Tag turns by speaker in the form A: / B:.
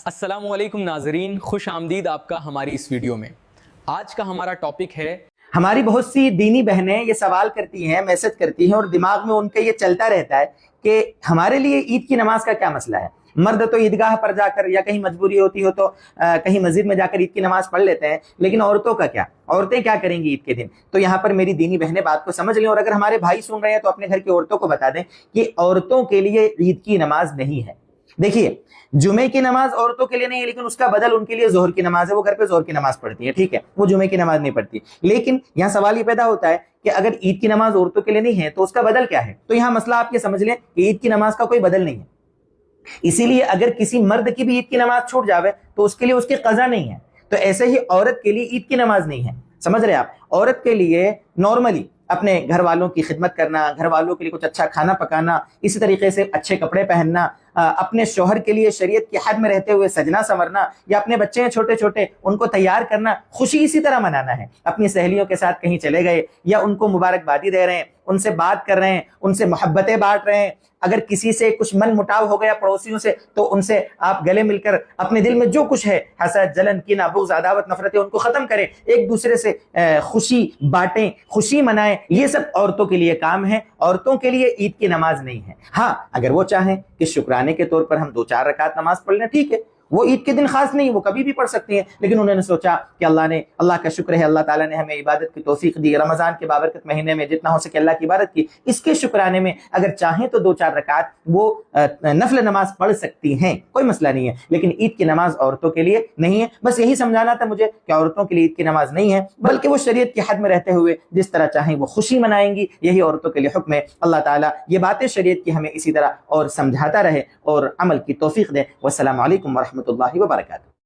A: السلام علیکم ناظرین، خوش آمدید آپ کا ہماری اس ویڈیو میں۔ آج کا ہمارا ٹاپک ہے،
B: ہماری بہت سی دینی بہنیں یہ سوال کرتی ہیں، میسج کرتی ہیں اور دماغ میں ان کے یہ چلتا رہتا ہے کہ ہمارے لیے عید کی نماز کا کیا مسئلہ ہے۔ مرد تو عیدگاہ پر جا کر یا کہیں مجبوری ہوتی ہو تو کہیں مسجد میں جا کر عید کی نماز پڑھ لیتے ہیں، لیکن عورتوں کا کیا؟ عورتیں کیا کریں گی عید کے دن؟ تو یہاں پر میری دینی بہنیں بات کو سمجھ لیں، اور اگر ہمارے بھائی سن رہے ہیں تو اپنے گھر کی عورتوں کو بتا دیں کہ عورتوں کے لیے عید کی نماز نہیں ہے۔ دیکھیے، جمعے کی نماز عورتوں کے لیے نہیں ہے، لیکن اس کا بدل ان کے لیے ظہر کی نماز ہے، وہ گھر پہ ظہر کی نماز پڑھتی ہے، ٹھیک ہے، وہ جمعے کی نماز نہیں پڑھتی۔ لیکن یہاں سوال یہ پیدا ہوتا ہے کہ اگر عید کی نماز عورتوں کے لیے نہیں ہے تو اس کا بدل کیا ہے؟ تو یہاں مسئلہ آپ یہ سمجھ لیں کہ عید کی نماز کا کوئی بدل نہیں ہے، اسی لیے اگر کسی مرد کی بھی عید کی نماز چھوٹ جاوے تو اس کے لیے اس کی قضا نہیں ہے۔ تو ایسے ہی عورت کے لیے عید کی نماز نہیں ہے، سمجھ رہے آپ؟ عورت کے لیے نارملی اپنے گھر والوں کی خدمت کرنا، گھر والوں کے لیے کچھ اچھا کھانا پکانا، اسی طریقے سے اچھے کپڑے پہننا، اپنے شوہر کے لیے شریعت کی حد میں رہتے ہوئے سجنا سنورنا، یا اپنے بچے ہیں چھوٹے چھوٹے ان کو تیار کرنا، خوشی اسی طرح منانا ہے۔ اپنی سہیلیوں کے ساتھ کہیں چلے گئے یا ان کو مبارکبادی دے رہے ہیں، ان سے بات کر رہے ہیں، ان سے محبتیں بانٹ رہے ہیں۔ اگر کسی سے کچھ من مٹاو ہو گیا پڑوسیوں سے تو ان سے آپ گلے مل کر اپنے دل میں جو کچھ ہے، حسد، جلن، کینہ، بغض، عداوت، نفرتیں، ان کو ختم کریں، ایک دوسرے سے خوشی بانٹیں، خوشی منائیں۔ یہ سب عورتوں کے لیے کام ہے، عورتوں کے لیے عید کی نماز نہیں ہے۔ ہاں، اگر وہ چاہیں کہ شکرانے کے طور پر ہم 2-4 رکعت نماز پڑھ لیں، ٹھیک ہے، وہ عید کے دن خاص نہیں، وہ کبھی بھی پڑھ سکتی ہیں، لیکن انہوں نے سوچا کہ اللہ کا شکر ہے، اللہ تعالیٰ نے ہمیں عبادت کی توفیق دی، رمضان کے بابرکت مہینے میں جتنا ہو سکے اللہ کی عبادت کی، اس کے شکرانے میں اگر چاہیں تو 2-4 رکعت وہ نفل نماز پڑھ سکتی ہیں، کوئی مسئلہ نہیں ہے۔ لیکن عید کی نماز عورتوں کے لیے نہیں ہے۔ بس یہی سمجھانا تھا مجھے کہ عورتوں کے لیے عید کی نماز نہیں ہے، بلکہ وہ شریعت کی حد میں رہتے ہوئے جس طرح چاہیں وہ خوشی منائیں گی، یہی عورتوں کے لیے حکم ہے۔ اللہ تعالیٰ یہ باتیں شریعت کی ہمیں اسی طرح اور سمجھاتا رہے اور عمل کی توفیق دے۔ والسلام علیکم ورحمۃ اللہ وبرکاتہ۔